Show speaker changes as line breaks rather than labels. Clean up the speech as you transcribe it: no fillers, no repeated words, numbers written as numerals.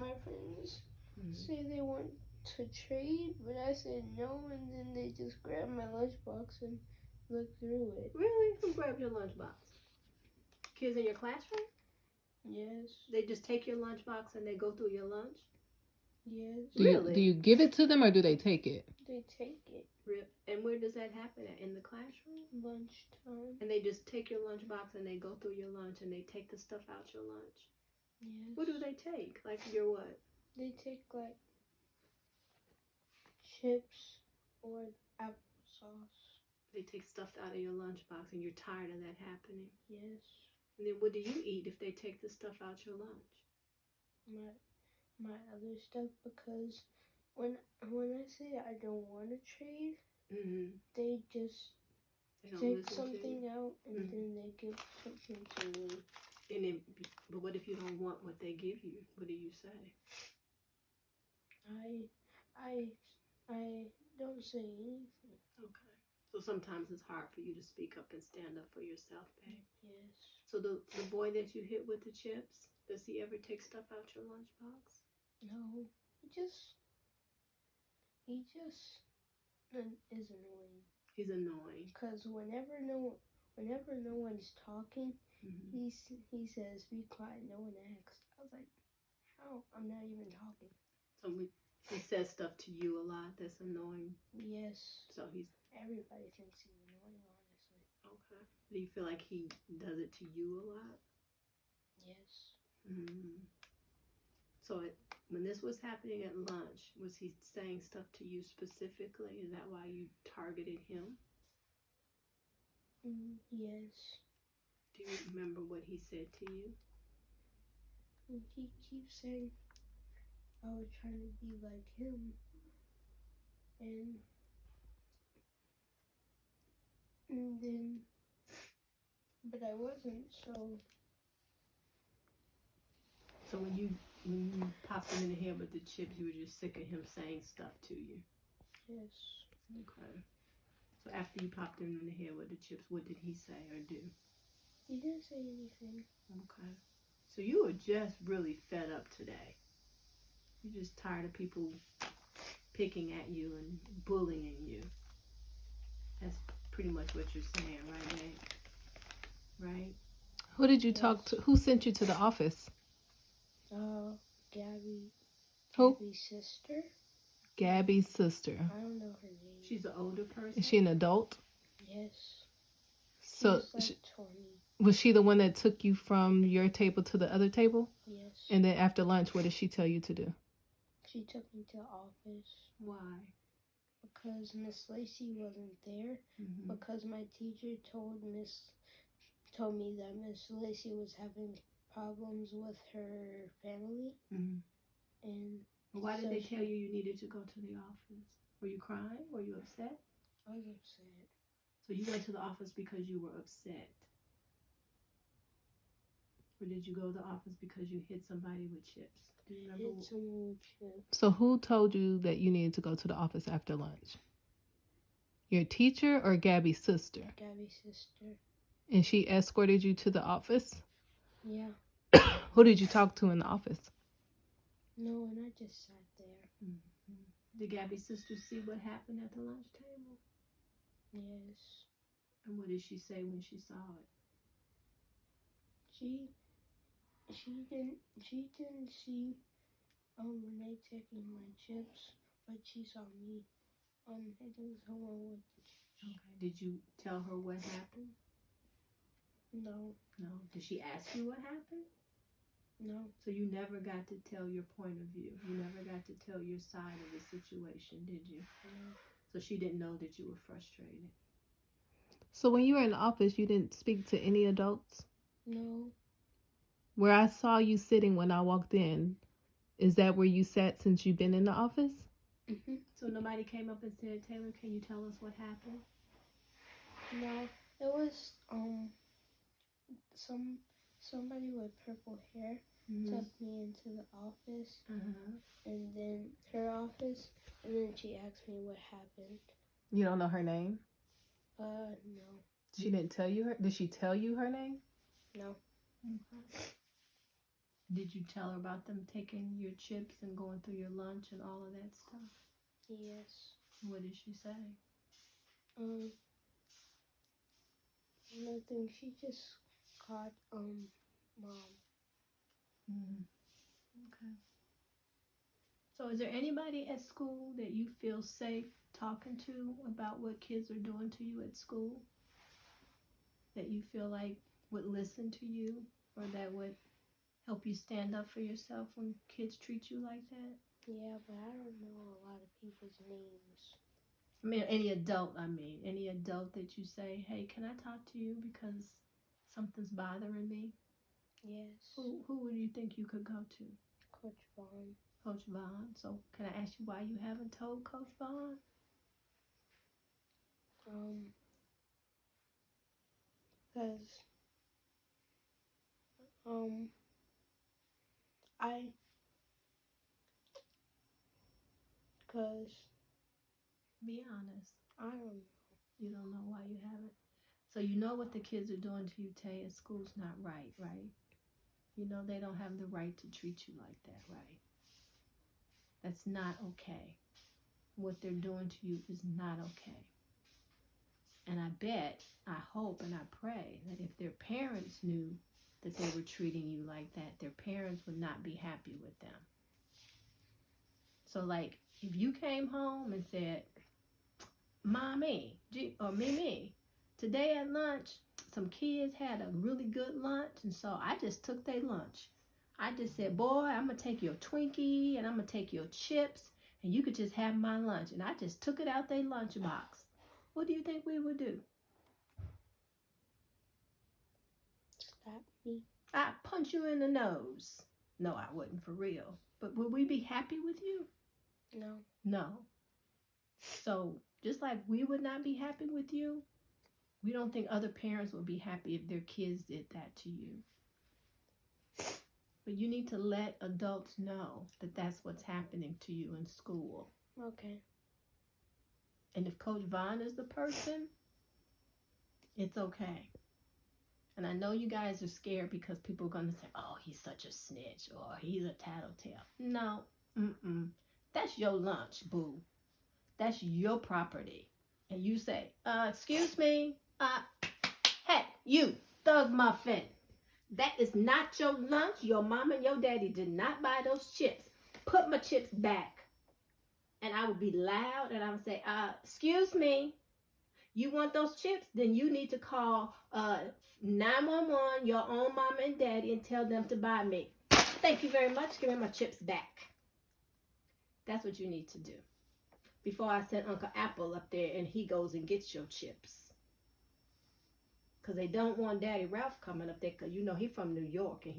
my friends say they want to trade, but I said no, and then they just grabbed my lunchbox and looked through it.
Really? Who grabbed your lunchbox? Kids in your classroom?
Yes.
They just take your lunchbox and they go through your lunch?
Yes.
Really?
Do you give it to them or do they take it?
They take it.
And where does that happen at? In the classroom?
Lunchtime.
And they just take your lunchbox and they go through your lunch and they take the stuff out your lunch?
Yes.
What do they take? Like your what?
They take like chips or applesauce.
They take stuff out of your lunchbox and you're tired of that happening?
Yes.
And then what do you eat if they take the stuff out your lunch?
My other stuff, because when I say I don't want to trade, they just take something out and then they give something to me.
But what if you don't want what they give you? What do you say?
I don't say anything.
Okay. So sometimes it's hard for you to speak up and stand up for yourself, babe.
Yes.
So the boy that you hit with the chips, does he ever take stuff out your lunchbox?
No. He just is annoying.
He's annoying.
Because whenever no one's talking, he says, "Be quiet, no one asks." I was like, "How? I'm not even talking."
So he says stuff to you a lot that's annoying.
Yes.
So
everybody thinks he's annoying, honestly.
Okay. Do you feel like he does it to you a lot?
Yes.
So when this was happening at lunch, was he saying stuff to you specifically? Is that why you targeted him?
Yes.
Do you remember what he said to you?
He keeps saying I was trying to be like him, and then, but I wasn't.
So when you popped him in the head with the chips, you were just sick of him saying stuff to you?
Yes.
Okay. So after you popped him in the head with the chips, what did he say or do?
He didn't say anything.
Okay. So you were just really fed up today. You're just tired of people picking at you and bullying you. That's pretty much what you're saying, right, babe? Right?
Who did you talk to? Who sent you to the office?
Gabby.
Who?
Gabby's sister.
Gabby's sister.
I don't know her name.
She's an older person?
Is she an adult?
Yes.
So
She's like 20.
Was she the one that took you from your table to the other table?
Yes.
And then after lunch, what did she tell you to do?
She took me to the office.
Why?
Because Miss Lacey wasn't there. Because my teacher told me that Miss Lacey was having problems with her family. And
why did they tell you needed to go to the office? Were you crying? Were you upset?
I was upset.
So you went to the office because you were upset? Or did you go to the office because you hit somebody with chips? Do you remember?
Hit someone with chips.
So who told you that you needed to go to the office after lunch? Your teacher or Gabby's sister?
Gabby's sister.
And she escorted you to the office?
Yeah.
Who did you talk to in the office?
No one, I just sat there.
Did Gabby's sister see what happened at the lunch table?
Yes.
And what did she say when she saw it?
She didn't see Renee taking my chips, but she saw me hitting someone with the chips.
Okay. Did you tell her what happened?
No.
No. Did she ask you what happened?
No.
So you never got to tell your point of view. You never got to tell your side of the situation, did you?
No.
So she didn't know that you were frustrated.
So when you were in the office, you didn't speak to any adults?
No.
Where I saw you sitting when I walked in, is that where you sat since you've been in the office?
So nobody came up and said, Taylor, can you tell us what happened?
No. It was somebody with purple hair took me into the office, and then her office, and then she asked me what happened.
You don't know her name?
No.
She didn't tell you her? Did she tell you her name?
No.
Did you tell her about them taking your chips and going through your lunch and all of that stuff?
Yes.
What did she say?
Nothing. She just called mom.
Okay. So is there anybody at school that you feel safe talking to about what kids are doing to you at school? That you feel like would listen to you or that would help you stand up for yourself when kids treat you like that?
Yeah, but I don't know a lot of people's names.
I mean, any adult that you say, hey, can I talk to you because something's bothering me?
Yes.
Who would you think you could go to?
Coach Vaughn.
Coach Vaughn. So can I ask you why you haven't told Coach Vaughn?
Cause
Be honest.
I don't know.
You don't know why you haven't. So you know what the kids are doing to you, Tay, at school's not right, right? You know they don't have the right to treat you like that, right? That's not okay. What they're doing to you is not okay. And I bet, I hope, and I pray that if their parents knew that they were treating you like that, their parents would not be happy with them. So like, if you came home and said, Mommy, or Mimi, today at lunch, some kids had a really good lunch, and so I just took their lunch. I just said, boy, I'm going to take your Twinkie, and I'm going to take your chips, and you could just have my lunch. And I just took it out their lunchbox. What do you think we would do?
Slap me.
I'd punch you in the nose. No, I wouldn't, for real. But would we be happy with you?
No.
No. So, just like we would not be happy with you, we don't think other parents would be happy if their kids did that to you. But you need to let adults know that that's what's happening to you in school.
Okay.
And if Coach Vaughn is the person, it's okay. And I know you guys are scared because people are going to say, oh, he's such a snitch or he's a tattletale. No. That's your lunch, boo. That's your property. And you say, excuse me, hey, you, Thug Muffin. That is not your lunch. Your mom and your daddy did not buy those chips. Put my chips back. And I would be loud and I would say, excuse me, you want those chips? Then you need to call 911, your own mom and daddy, and tell them to buy me. Thank you very much. Give me my chips back. That's what you need to do. Before I send Uncle Apple up there and he goes and gets your chips. Because they don't want Daddy Ralph coming up there because you know he's from New York and